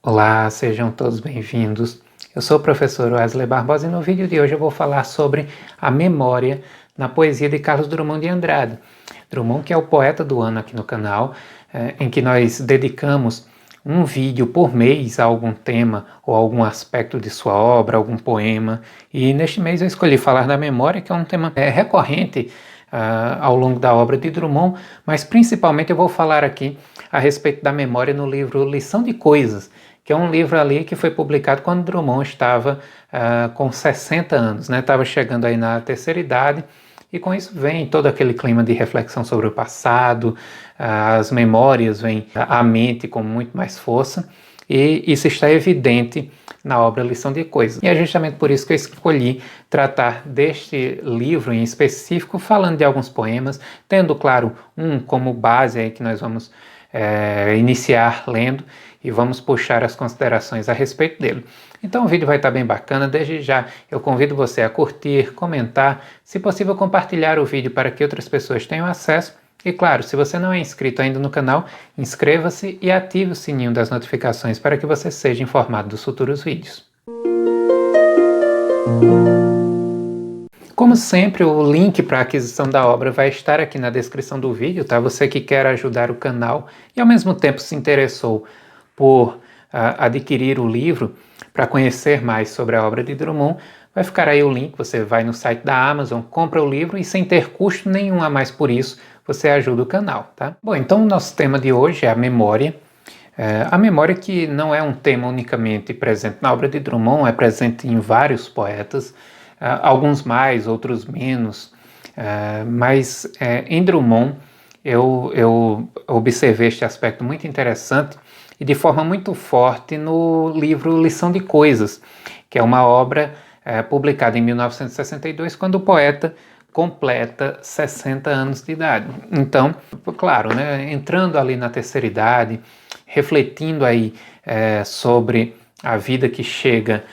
Olá, sejam todos bem-vindos. Eu sou o professor Wesley Barbosa e no vídeo de hoje eu vou falar sobre a memória na poesia de Carlos Drummond de Andrade. Drummond, que é o poeta do ano aqui no canal, em que nós dedicamos um vídeo por mês a algum tema ou algum aspecto de sua obra, algum poema. E neste mês eu escolhi falar da memória, que é um tema recorrente ao longo da obra de Drummond, mas principalmente eu vou falar aqui a respeito da memória no livro Lição de Coisas, que é um livro ali que foi publicado quando Drummond estava com 60 anos, né? Estava chegando aí na terceira idade, e com isso vem todo aquele clima de reflexão sobre o passado, as memórias vêm à mente com muito mais força, e isso está evidente na obra Lição de Coisas. E é justamente por isso que eu escolhi tratar deste livro em específico, falando de alguns poemas, tendo, claro, um como base aí que nós vamos iniciar lendo e vamos puxar as considerações a respeito dele. Então o vídeo vai estar bem bacana. Desde já eu convido você a curtir, comentar, se possível compartilhar o vídeo para que outras pessoas tenham acesso. E claro, se você não é inscrito ainda no canal, inscreva-se e ative o sininho das notificações para que você seja informado dos futuros vídeos. Como sempre, o link para a aquisição da obra vai estar aqui na descrição do vídeo, tá? Você que quer ajudar o canal e ao mesmo tempo se interessou por adquirir o livro para conhecer mais sobre a obra de Drummond, vai ficar aí o link, você vai no site da Amazon, compra o livro e sem ter custo nenhum a mais por isso, você ajuda o canal, tá? Bom, então o nosso tema de hoje é a memória. A memória que não é um tema unicamente presente na obra de Drummond, é presente em vários poetas, alguns mais, outros menos, mas em Drummond eu observei este aspecto muito interessante e de forma muito forte no livro Lição de Coisas, que é uma obra publicada em 1962, quando o poeta completa 60 anos de idade. Então, claro, né, entrando ali na terceira idade, refletindo aí sobre a vida que chega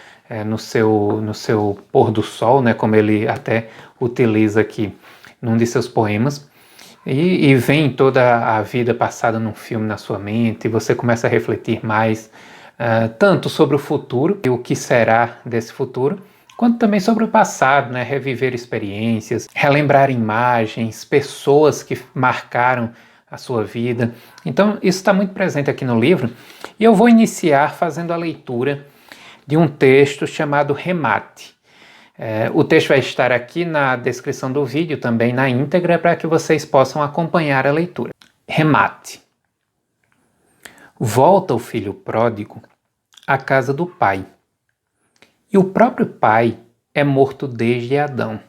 no seu pôr do sol, né, como ele até utiliza aqui num de seus poemas, e vem toda a vida passada num filme na sua mente, e você começa a refletir mais, tanto sobre o futuro, e o que será desse futuro, quanto também sobre o passado, né, reviver experiências, relembrar imagens, pessoas que marcaram a sua vida. Então isso está muito presente aqui no livro, e eu vou iniciar fazendo a leitura de um texto chamado Remate. O texto vai estar aqui na descrição do vídeo, também na íntegra, para que vocês possam acompanhar a leitura. Remate. Volta o filho pródigo à casa do pai, e o próprio pai é morto desde Adão.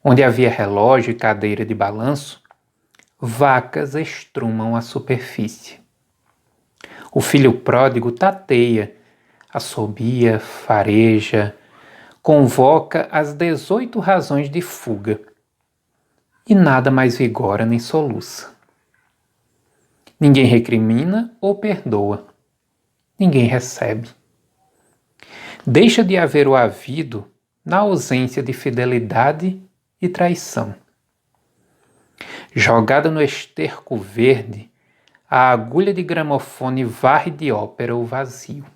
Onde havia relógio e cadeira de balanço, vacas estrumam a superfície. O filho pródigo tateia, assobia, fareja, convoca as 18 razões de fuga, e nada mais vigora nem soluça. Ninguém recrimina ou perdoa, ninguém recebe. Deixa de haver o havido na ausência de fidelidade e traição. Jogada no esterco verde, a agulha de gramofone varre de ópera o vazio.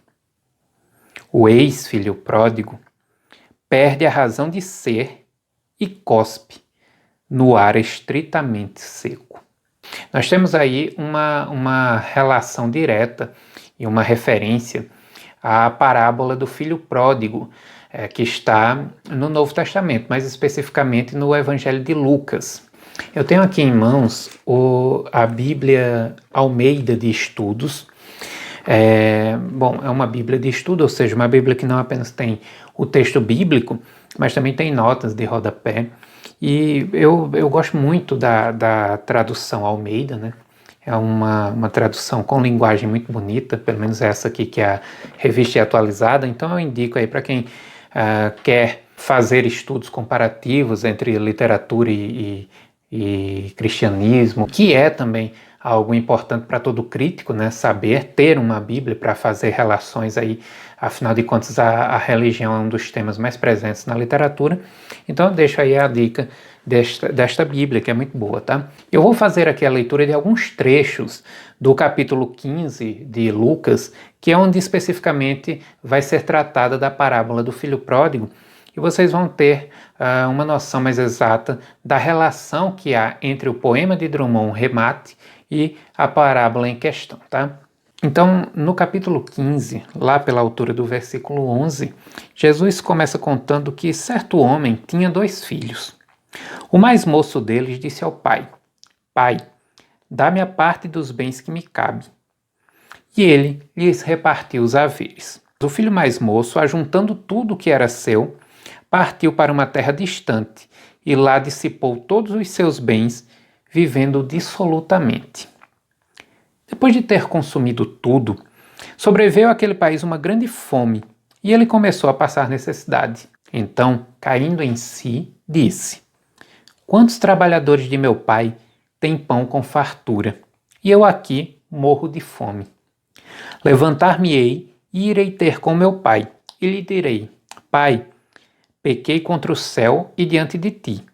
O ex-filho pródigo perde a razão de ser e cospe no ar estritamente seco. Nós temos aí uma relação direta e uma referência à parábola do filho pródigo, que está no Novo Testamento, mais especificamente no Evangelho de Lucas. Eu tenho aqui em mãos a Bíblia Almeida de Estudos. É uma Bíblia de estudo, ou seja, uma Bíblia que não apenas tem o texto bíblico, mas também tem notas de rodapé. E eu gosto muito da tradução Almeida, né? É uma tradução com linguagem muito bonita, pelo menos essa aqui que a revista é atualizada. Então eu indico aí para quem quer fazer estudos comparativos entre literatura e cristianismo, que é também algo importante para todo crítico, né? Saber ter uma Bíblia para fazer relações aí, afinal de contas a religião é um dos temas mais presentes na literatura. Então eu deixo aí a dica desta Bíblia, que é muito boa, tá? Eu vou fazer aqui a leitura de alguns trechos do capítulo 15 de Lucas, que é onde especificamente vai ser tratada da parábola do filho pródigo, e vocês vão ter uma noção mais exata da relação que há entre o poema de Drummond, Remate, e a parábola em questão, tá? Então, no capítulo 15, lá pela altura do versículo 11, Jesus começa contando que certo homem tinha 2 filhos. O mais moço deles disse ao pai: Pai, dá-me a parte dos bens que me cabe. E ele lhes repartiu os haveres. O filho mais moço, ajuntando tudo o que era seu, partiu para uma terra distante e lá dissipou todos os seus bens, vivendo dissolutamente. Depois de ter consumido tudo, sobreveio àquele país uma grande fome e ele começou a passar necessidade. Então, caindo em si, disse: Quantos trabalhadores de meu pai têm pão com fartura, e eu aqui morro de fome? Levantar-me-ei e irei ter com meu pai, e lhe direi: Pai, pequei contra o céu e diante de ti.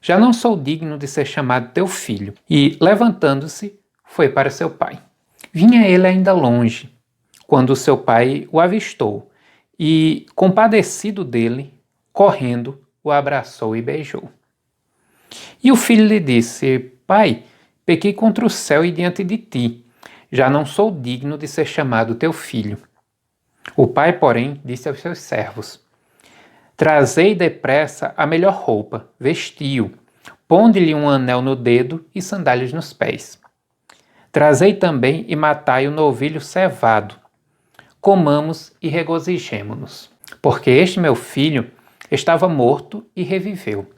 Já não sou digno de ser chamado teu filho. E, levantando-se, foi para seu pai. Vinha ele ainda longe, quando seu pai o avistou, e, compadecido dele, correndo, o abraçou e beijou. E o filho lhe disse: Pai, pequei contra o céu e diante de ti. Já não sou digno de ser chamado teu filho. O pai, porém, disse aos seus servos: Trazei depressa a melhor roupa, vestiu, ponde-lhe um anel no dedo e sandálias nos pés. Trazei também e matai o novilho cevado. Comamos e regozijemo-nos. Porque este meu filho estava morto e reviveu.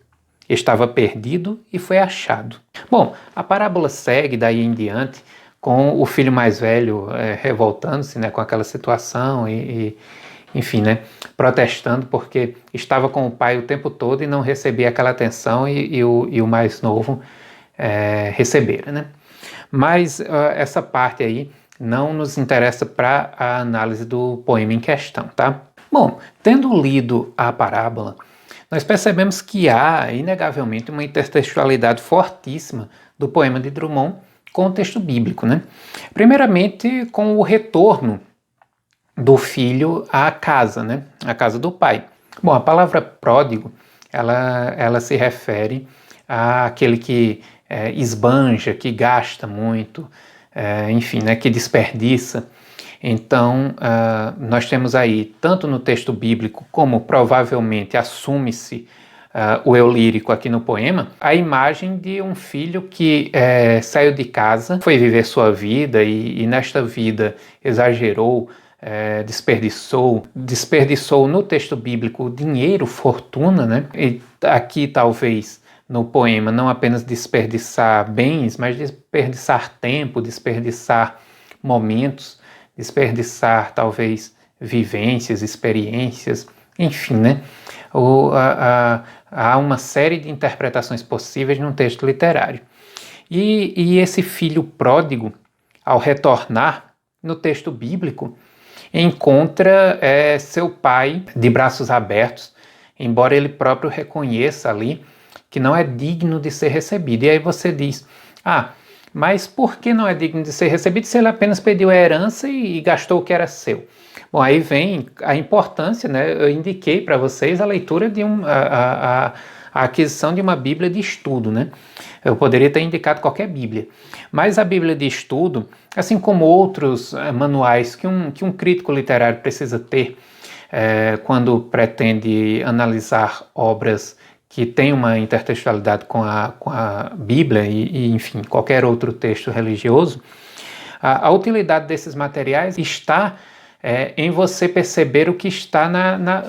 Estava perdido e foi achado. Bom, a parábola segue daí em diante com o filho mais velho revoltando-se, né, com aquela situação enfim, né, protestando porque estava com o pai o tempo todo e não recebia aquela atenção e o mais novo recebera, né? Mas essa parte aí não nos interessa para a análise do poema em questão, tá? Bom, tendo lido a parábola, nós percebemos que há, inegavelmente, uma intertextualidade fortíssima do poema de Drummond com o texto bíblico, né? Primeiramente, com o retorno do filho à casa, né? À casa do pai. Bom, a palavra pródigo, ela se refere àquele que esbanja, que gasta muito, enfim, né? Que desperdiça. Então, nós temos aí, tanto no texto bíblico, como provavelmente assume-se o eu lírico aqui no poema, a imagem de um filho que saiu de casa, foi viver sua vida e nesta vida exagerou, desperdiçou no texto bíblico dinheiro, fortuna, né? E aqui talvez no poema não apenas desperdiçar bens, mas desperdiçar tempo, desperdiçar momentos, desperdiçar talvez vivências, experiências, enfim, né? Há uma série de interpretações possíveis num texto literário. E esse filho pródigo, ao retornar no texto bíblico, encontra seu pai de braços abertos, embora ele próprio reconheça ali que não é digno de ser recebido. E aí você diz: mas por que não é digno de ser recebido se ele apenas pediu a herança e gastou o que era seu? Bom, aí vem a importância, né? Eu indiquei para vocês a leitura de a aquisição de uma Bíblia de estudo, né? Eu poderia ter indicado qualquer Bíblia, mas a Bíblia de estudo, assim como outros manuais que um crítico literário precisa ter quando pretende analisar obras que têm uma intertextualidade com a Bíblia e, enfim, qualquer outro texto religioso, a utilidade desses materiais está em você perceber o que está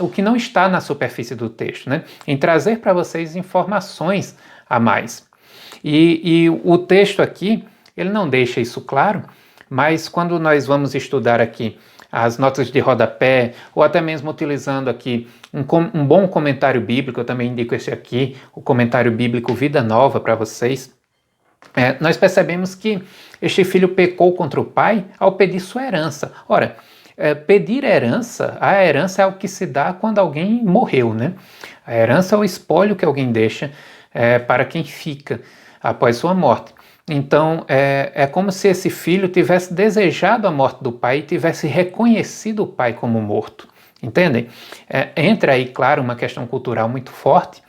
o que não está na superfície do texto, né? Em trazer para vocês informações a mais. E o texto aqui, ele não deixa isso claro, mas quando nós vamos estudar aqui as notas de rodapé, ou até mesmo utilizando aqui um bom comentário bíblico, eu também indico esse aqui, o comentário bíblico Vida Nova para vocês, nós percebemos que este filho pecou contra o pai ao pedir sua herança. Ora, pedir herança, a herança é o que se dá quando alguém morreu, né? A herança é o espólio que alguém deixa para quem fica após sua morte. Então, é como se esse filho tivesse desejado a morte do pai e tivesse reconhecido o pai como morto. Entendem? Entra aí, claro, uma questão cultural muito forte,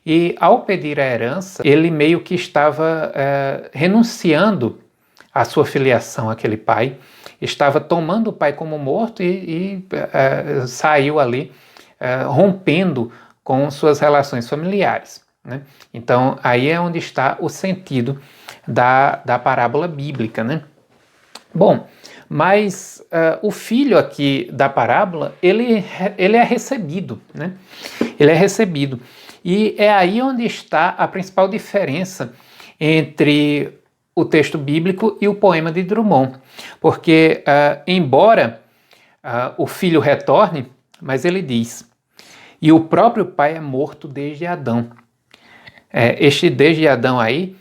e ao pedir a herança, ele meio que estava renunciando à sua filiação àquele pai, estava tomando o pai como morto e saiu ali rompendo com suas relações familiares, né? Então, aí é onde está o sentido da parábola bíblica, né? Bom, mas o filho aqui da parábola, ele é recebido, né? Ele é recebido. E é aí onde está a principal diferença entre o texto bíblico e o poema de Drummond. Porque, embora o filho retorne, mas ele diz, e o próprio pai é morto desde Adão. Este desde Adão aí,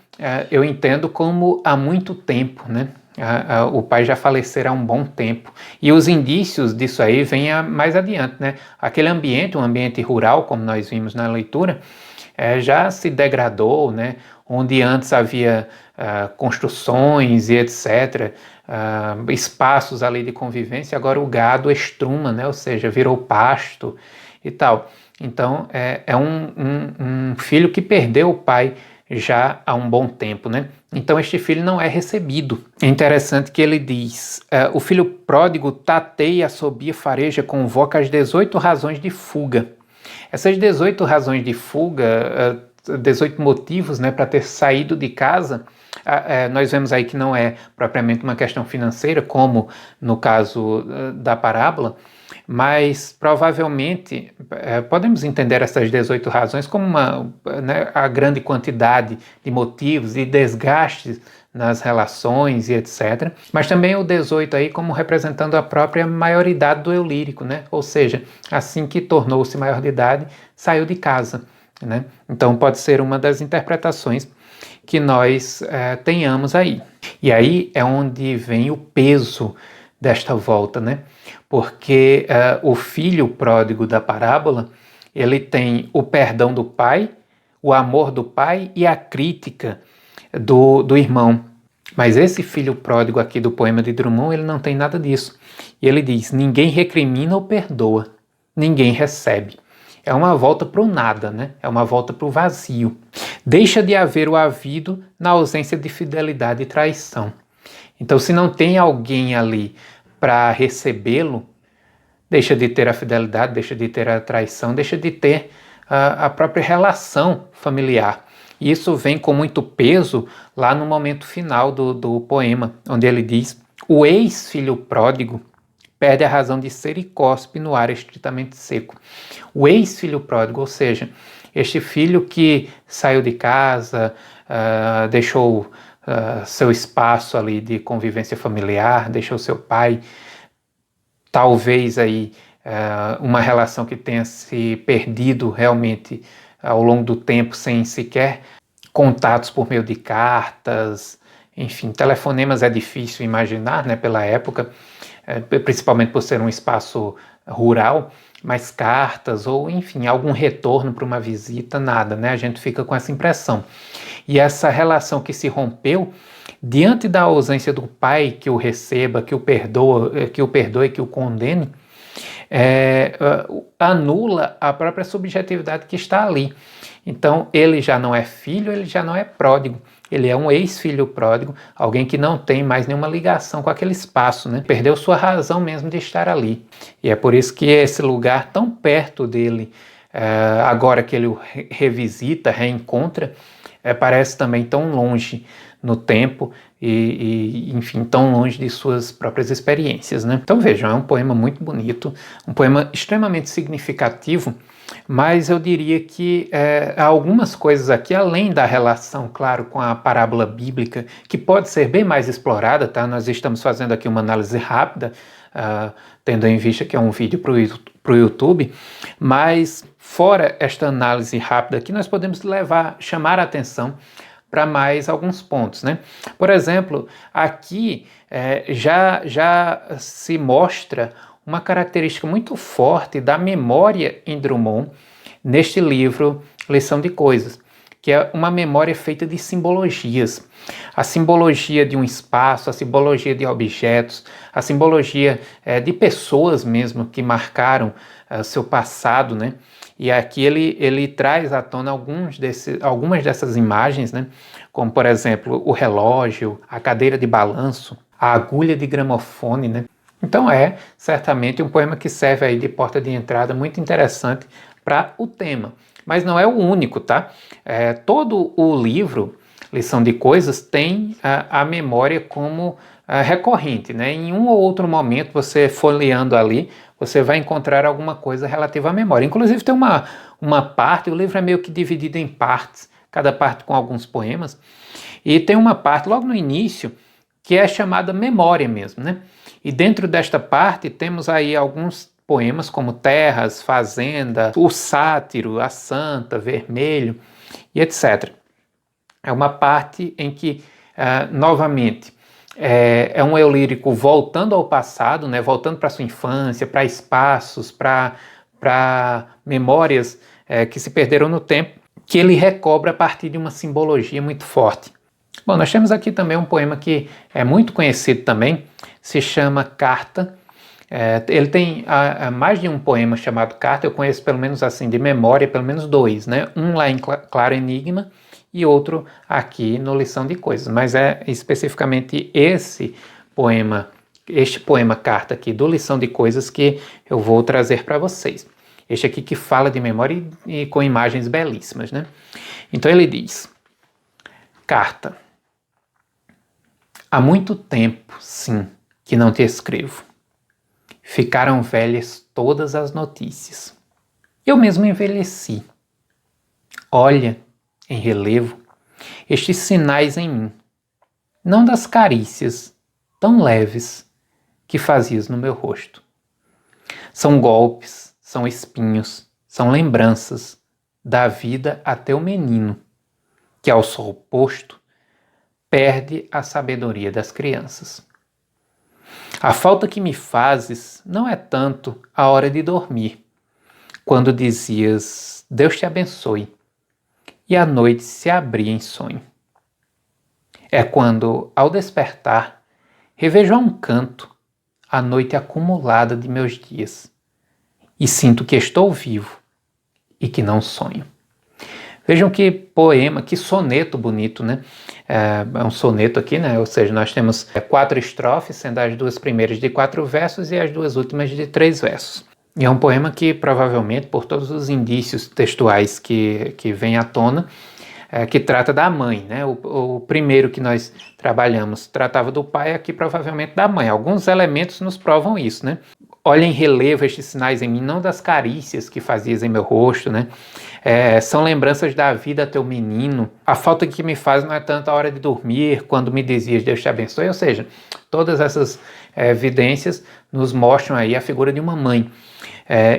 eu entendo como há muito tempo, né? O pai já falecera há um bom tempo. E os indícios disso aí vêm mais adiante, né? Aquele ambiente, um ambiente rural, como nós vimos na leitura, já se degradou, né? Onde antes havia construções e etc., espaços ali de convivência, agora o gado estruma, né? Ou seja, virou pasto e tal. Então, é um filho que perdeu o pai já há um bom tempo, né? Então, este filho não é recebido. É interessante que ele diz, o filho pródigo tateia, assobia, fareja, convoca as 18 razões de fuga. Essas 18 razões de fuga, 18 motivos, né, para ter saído de casa, nós vemos aí que não é propriamente uma questão financeira, como no caso da parábola, mas provavelmente podemos entender essas 18 razões como a grande quantidade de motivos e desgastes nas relações e etc. Mas também o 18 aí como representando a própria maioridade do eu lírico, né? Ou seja, assim que tornou-se maior de idade, saiu de casa, né? Então pode ser uma das interpretações que nós tenhamos aí. E aí é onde vem o peso desta volta, né? Porque o filho pródigo da parábola, ele tem o perdão do pai, o amor do pai e a crítica do irmão. Mas esse filho pródigo aqui do poema de Drummond, ele não tem nada disso. E ele diz, ninguém recrimina ou perdoa, ninguém recebe. É uma volta para o nada, né? É uma volta para o vazio. Deixa de haver o havido na ausência de fidelidade e traição. Então, se não tem alguém ali para recebê-lo, deixa de ter a fidelidade, deixa de ter a traição, deixa de ter a própria relação familiar. E isso vem com muito peso lá no momento final do poema, onde ele diz, o ex-filho pródigo perde a razão de ser e cospe no ar estritamente seco. O ex-filho pródigo, ou seja, este filho que saiu de casa, deixou seu espaço ali de convivência familiar, deixou seu pai, talvez aí uma relação que tenha se perdido realmente ao longo do tempo sem sequer contatos por meio de cartas, enfim, telefonemas é difícil imaginar, né, pela época, principalmente por ser um espaço rural, mas cartas ou, enfim, algum retorno para uma visita, nada, né? A gente fica com essa impressão. E essa relação que se rompeu, diante da ausência do pai que o receba, que o perdoe, que o condene, anula a própria subjetividade que está ali. Então, ele já não é filho, ele já não é pródigo. Ele é um ex-filho pródigo, alguém que não tem mais nenhuma ligação com aquele espaço, né? Perdeu sua razão mesmo de estar ali. E é por isso que esse lugar tão perto dele, agora que ele o revisita, reencontra, parece também tão longe no tempo e, enfim, tão longe de suas próprias experiências, né? Então vejam, é um poema muito bonito, um poema extremamente significativo, mas eu diria que há algumas coisas aqui, além da relação, claro, com a parábola bíblica, que pode ser bem mais explorada, tá? Nós estamos fazendo aqui uma análise rápida, tendo em vista que é um vídeo para o YouTube, mas fora esta análise rápida aqui, nós podemos chamar a atenção para mais alguns pontos, né? Por exemplo, aqui já se mostra uma característica muito forte da memória em Drummond neste livro Lição de Coisas, que é uma memória feita de simbologias. A simbologia de um espaço, a simbologia de objetos, a simbologia de pessoas mesmo que marcaram seu passado, né? E aqui ele traz à tona algumas dessas imagens, né? Como, por exemplo, o relógio, a cadeira de balanço, a agulha de gramofone, né? Então é certamente um poema que serve aí de porta de entrada muito interessante para o tema. Mas não é o único, tá? Todo o livro, Lição de Coisas, tem a memória como recorrente, né? Em um ou outro momento, você folheando ali, você vai encontrar alguma coisa relativa à memória. Inclusive tem uma parte, o livro é meio que dividido em partes, cada parte com alguns poemas, e tem uma parte logo no início que é chamada memória mesmo, né? E dentro desta parte temos aí alguns poemas como Terras, Fazenda, O Sátiro, A Santa, Vermelho e etc. É uma parte em que, novamente, é um eu lírico voltando ao passado, né? Voltando para sua infância, para espaços, para memórias que se perderam no tempo, que ele recobra a partir de uma simbologia muito forte. Bom, nós temos aqui também um poema que é muito conhecido também, se chama Carta. Ele tem mais de um poema chamado Carta, eu conheço pelo menos assim de memória, pelo menos dois, né? Um lá em Claro Enigma e outro aqui no Lição de Coisas, mas é especificamente este poema Carta aqui do Lição de Coisas que eu vou trazer para vocês. Este aqui que fala de memória e com imagens belíssimas, né? Então ele diz: Carta. Há muito tempo, sim, que não te escrevo. Ficaram velhas todas as notícias. Eu mesmo envelheci. Olha, em relevo, estes sinais em mim, não das carícias tão leves que fazias no meu rosto. São golpes, são espinhos, são lembranças da vida até o menino, que ao sol posto perde a sabedoria das crianças. A falta que me fazes não é tanto a hora de dormir, quando dizias, Deus te abençoe, e a noite se abria em sonho. É quando, ao despertar, revejo a um canto a noite acumulada de meus dias, e sinto que estou vivo e que não sonho. Vejam que poema, que soneto bonito, né? É um soneto aqui, né? Ou seja, nós temos 4 estrofes, sendo as 2 primeiras de 4 versos e as 2 últimas de 3 versos. E é um poema que provavelmente, por todos os indícios textuais que vêm à tona, que trata da mãe, né? O primeiro que nós trabalhamos tratava do pai, aqui provavelmente da mãe. Alguns elementos nos provam isso, né? Olha em relevo estes sinais em mim, não das carícias que fazias em meu rosto, né? São lembranças da vida teu menino. A falta que me faz não é tanto a hora de dormir, quando me dizias Deus te abençoe, ou seja, todas essas evidências nos mostram aí a figura de uma mãe.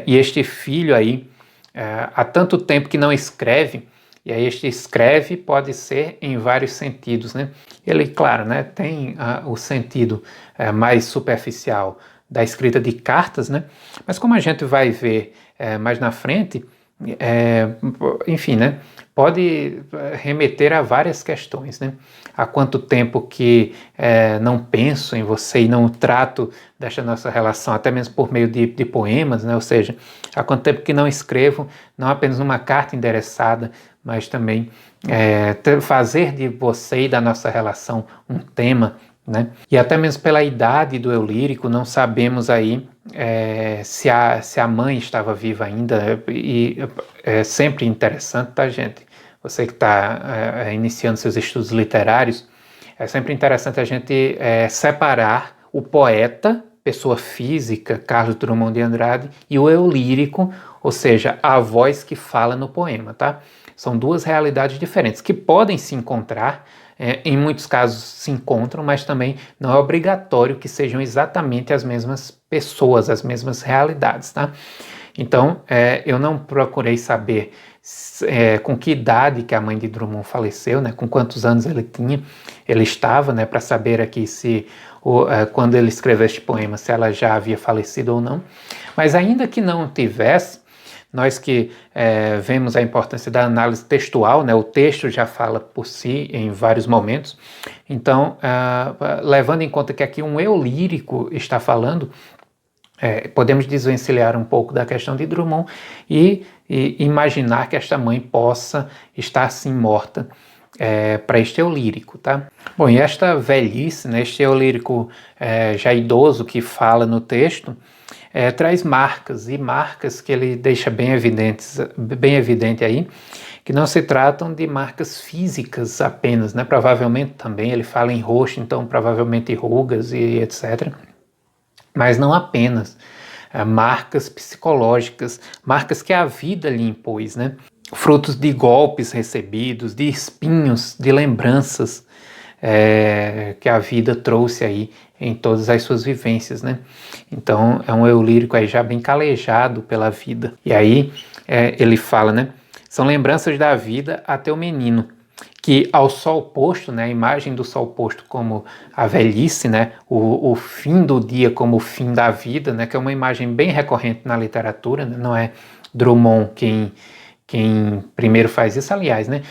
E este filho aí, há tanto tempo que não escreve, e aí este escreve pode ser em vários sentidos, né? Ele, claro, né, tem o sentido mais superficial da escrita de cartas, né? Mas como a gente vai ver mais na frente, enfim, né? Pode remeter a várias questões, né? Há quanto tempo que não penso em você e não trato desta nossa relação, até mesmo por meio de poemas, né? Ou seja, há quanto tempo que não escrevo, não apenas uma carta endereçada, mas também fazer de você e da nossa relação um tema, né? E até mesmo pela idade do eu lírico, não sabemos aí se a mãe estava viva ainda, e é sempre interessante, tá, gente? Você que está iniciando seus estudos literários, é sempre interessante a gente separar o poeta, pessoa física, Carlos Drummond de Andrade, e o eu lírico, ou seja, a voz que fala no poema, tá? São duas realidades diferentes, que podem se encontrar, em muitos casos se encontram, mas também não é obrigatório que sejam exatamente as mesmas pessoas, as mesmas realidades, tá? Então, eu não procurei saber com que idade que a mãe de Drummond faleceu, né? Com quantos anos ele estava, né? Para saber aqui se, quando ele escreveu este poema, se ela já havia falecido ou não. Mas ainda que não tivesse, Nós que vemos a importância da análise textual, né, o texto já fala por si em vários momentos, então, levando em conta que aqui um eu lírico está falando, podemos desvencilhar um pouco da questão de Drummond e imaginar que esta mãe possa estar assim morta para este eu lírico, tá? Bom, e esta velhice, né, este eu lírico já idoso que fala no texto, traz marcas, e marcas que ele deixa bem evidente aí, que não se tratam de marcas físicas apenas, né? Provavelmente também ele fala em rosto, então provavelmente rugas e etc., mas não apenas. Marcas psicológicas, marcas que a vida lhe impôs, né? Frutos de golpes recebidos, de espinhos, de lembranças que a vida trouxe aí em todas as suas vivências, né? Então é um eu lírico aí já bem calejado pela vida. E aí ele fala, né? São lembranças da vida até o menino, que ao sol posto, né, a imagem do sol posto como a velhice, né, o fim do dia como o fim da vida, né, que é uma imagem bem recorrente na literatura, né, não é Drummond quem primeiro faz isso, aliás, né,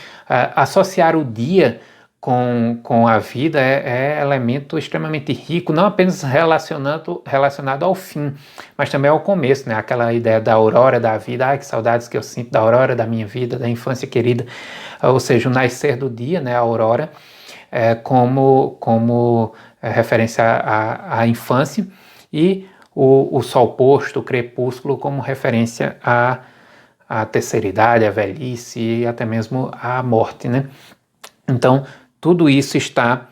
associar o dia com a vida é elemento extremamente rico, não apenas relacionado ao fim, mas também ao começo, né? Aquela ideia da aurora da vida, ai que saudades que eu sinto da aurora da minha vida, da infância querida, ou seja, o nascer do dia, né? A aurora, como referência à infância, e o sol posto, o crepúsculo, como referência à terceira idade, à velhice e até mesmo à morte, né? Então, tudo isso está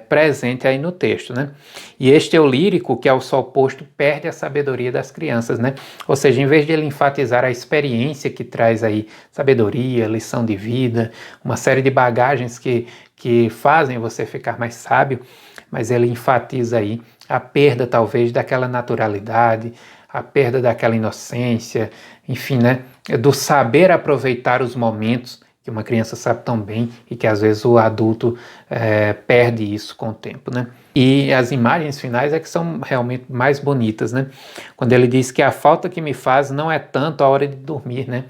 presente aí no texto, né? E este eu lírico, que é o sol posto, perde a sabedoria das crianças, né? Ou seja, em vez de ele enfatizar a experiência que traz aí sabedoria, lição de vida, uma série de bagagens que fazem você ficar mais sábio, mas ele enfatiza aí a perda talvez daquela naturalidade, a perda daquela inocência, enfim, né? Do saber aproveitar os momentos que uma criança sabe tão bem e que às vezes o adulto perde isso com o tempo, né? E as imagens finais é que são realmente mais bonitas, né? Quando ele diz que a falta que me faz não é tanto a hora de dormir, né?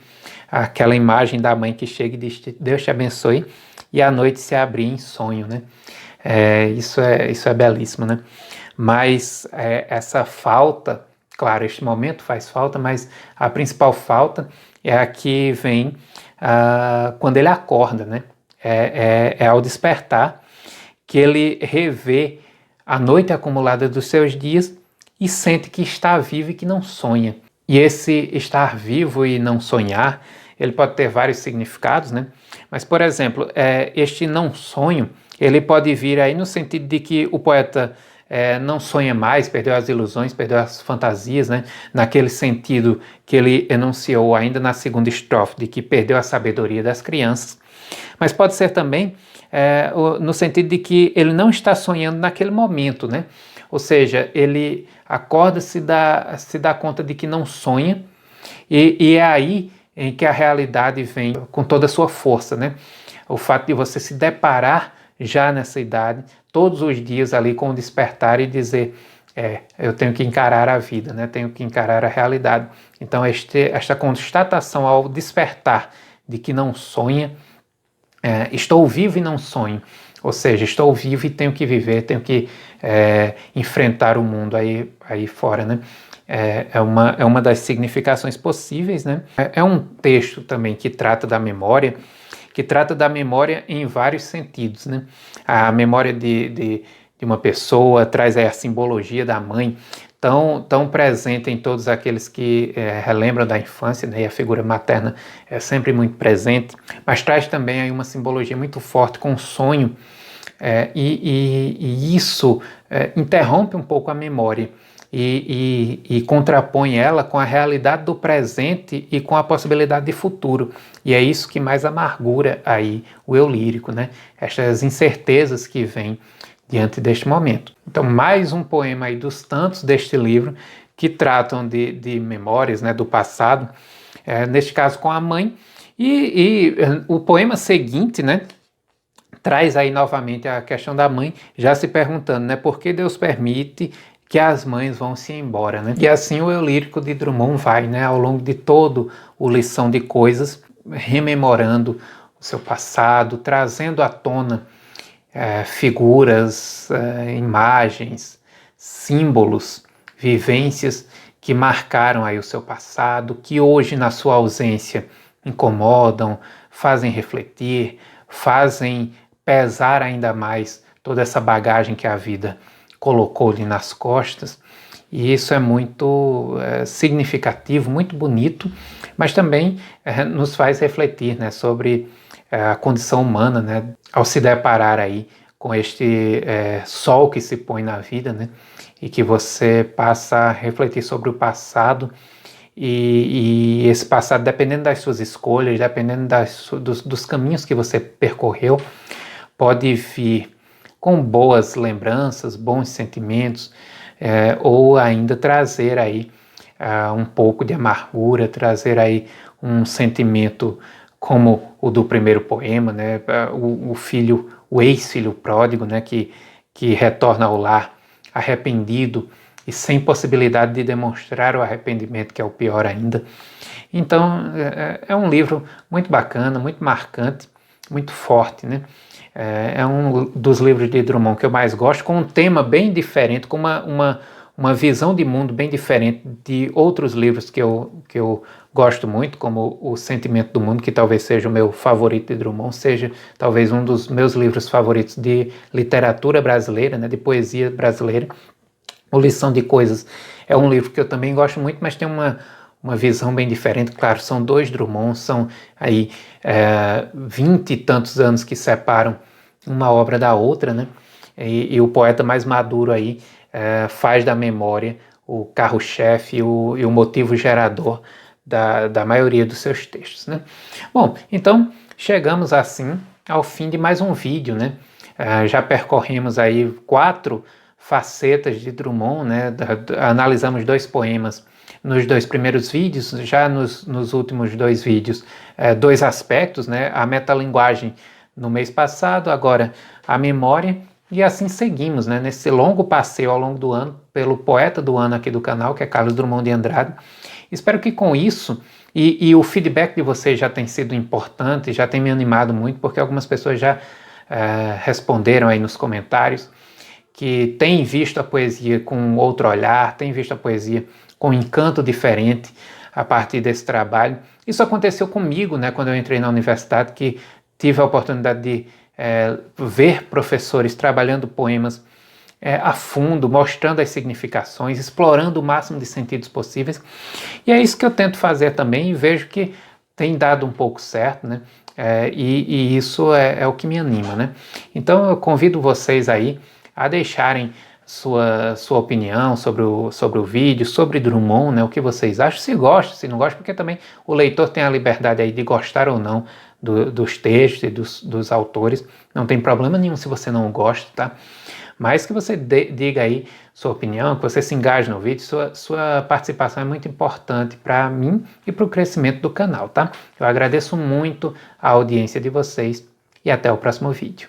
Aquela imagem da mãe que chega e diz, Deus te abençoe, e a noite se abrir em sonho, né? Isso é belíssimo, né? Mas essa falta, claro, este momento faz falta, mas a principal falta é a que vem quando ele acorda, né? É ao despertar que ele revê a noite acumulada dos seus dias e sente que está vivo e que não sonha. E esse estar vivo e não sonhar, ele pode ter vários significados, né? Mas, por exemplo, este não sonho, ele pode vir aí no sentido de que o poeta não sonha mais, perdeu as ilusões, perdeu as fantasias, né? Naquele sentido que ele enunciou ainda na segunda estrofe, de que perdeu a sabedoria das crianças. Mas pode ser também no sentido de que ele não está sonhando naquele momento, né? Ou seja, ele acorda, se dá conta de que não sonha, e é aí em que a realidade vem com toda a sua força, né? O fato de você se deparar já nessa idade, todos os dias ali com o despertar e dizer, eu tenho que encarar a vida, né? Tenho que encarar a realidade. Então esta constatação ao despertar de que não sonha, estou vivo e não sonho, ou seja, estou vivo e tenho que viver, tenho que enfrentar o mundo aí fora, né? É uma das significações possíveis, né? É um texto também que trata da memória, em vários sentidos, né? A memória de uma pessoa traz a simbologia da mãe, tão presente em todos aqueles que relembram da infância, né? E a figura materna é sempre muito presente, mas traz também aí uma simbologia muito forte com o sonho, e isso interrompe um pouco a memória e contrapõe ela com a realidade do presente e com a possibilidade de futuro. E é isso que mais amargura aí o eu lírico, né? Estas incertezas que vêm diante deste momento. Então, mais um poema aí dos tantos deste livro que tratam de memórias, né, do passado, neste caso com a mãe. E o poema seguinte, né, traz aí novamente a questão da mãe, já se perguntando, né, por que Deus permite que as mães vão se embora, né? E assim o eu lírico de Drummond vai, né, ao longo de todo o Lição de Coisas, rememorando o seu passado, trazendo à tona figuras, imagens, símbolos, vivências que marcaram aí o seu passado, que hoje na sua ausência incomodam, fazem refletir, fazem pesar ainda mais toda essa bagagem que a vida colocou-lhe nas costas. E isso é muito significativo, muito bonito, mas também nos faz refletir, né, sobre a condição humana, né, ao se deparar aí com este sol que se põe na vida, né, e que você passa a refletir sobre o passado, e esse passado, dependendo das suas escolhas, dependendo dos caminhos que você percorreu, pode vir com boas lembranças, bons sentimentos, ou ainda trazer aí um pouco de amargura, trazer aí um sentimento como o do primeiro poema, né? O ex-filho pródigo, né? que retorna ao lar arrependido e sem possibilidade de demonstrar o arrependimento, que é o pior ainda. Então, é um livro muito bacana, muito marcante, muito forte, né? É um dos livros de Drummond que eu mais gosto, com um tema bem diferente, com uma visão de mundo bem diferente de outros livros que eu gosto muito, como O Sentimento do Mundo, que talvez seja o meu favorito de Drummond, seja talvez um dos meus livros favoritos de literatura brasileira, né, de poesia brasileira. O Lição de Coisas é um livro que eu também gosto muito, mas tem uma visão bem diferente. Claro, são dois Drummond, são aí 20 e tantos anos que separam uma obra da outra, né? E o poeta mais maduro aí faz da memória o carro-chefe e o motivo gerador da maioria dos seus textos, né? Bom, então chegamos assim ao fim de mais um vídeo, né? Já percorremos aí 4 facetas de Drummond, né? Analisamos 2 poemas nos 2 primeiros vídeos, já nos últimos 2 vídeos, 2 aspectos, né? A metalinguagem no mês passado, agora a memória, e assim seguimos, né? Nesse longo passeio ao longo do ano, pelo poeta do ano aqui do canal, que é Carlos Drummond de Andrade. Espero que com isso, e o feedback de vocês já tem sido importante, já tem me animado muito, porque algumas pessoas já responderam aí nos comentários, que têm visto a poesia com outro olhar, têm visto a poesia com um encanto diferente a partir desse trabalho. Isso aconteceu comigo, né, quando eu entrei na universidade, que tive a oportunidade de ver professores trabalhando poemas a fundo, mostrando as significações, explorando o máximo de sentidos possíveis. E é isso que eu tento fazer também, e vejo que tem dado um pouco certo, né? E isso é o que me anima, né? Então eu convido vocês aí a deixarem sua opinião sobre o vídeo, sobre Drummond, né? O que vocês acham, se gostam, se não gostam, porque também o leitor tem a liberdade aí de gostar ou não dos textos e dos autores. Não tem problema nenhum se você não gosta, tá? Mas que você diga aí sua opinião, que você se engaje no vídeo, sua participação é muito importante para mim e para o crescimento do canal, tá? Eu agradeço muito a audiência de vocês e até o próximo vídeo.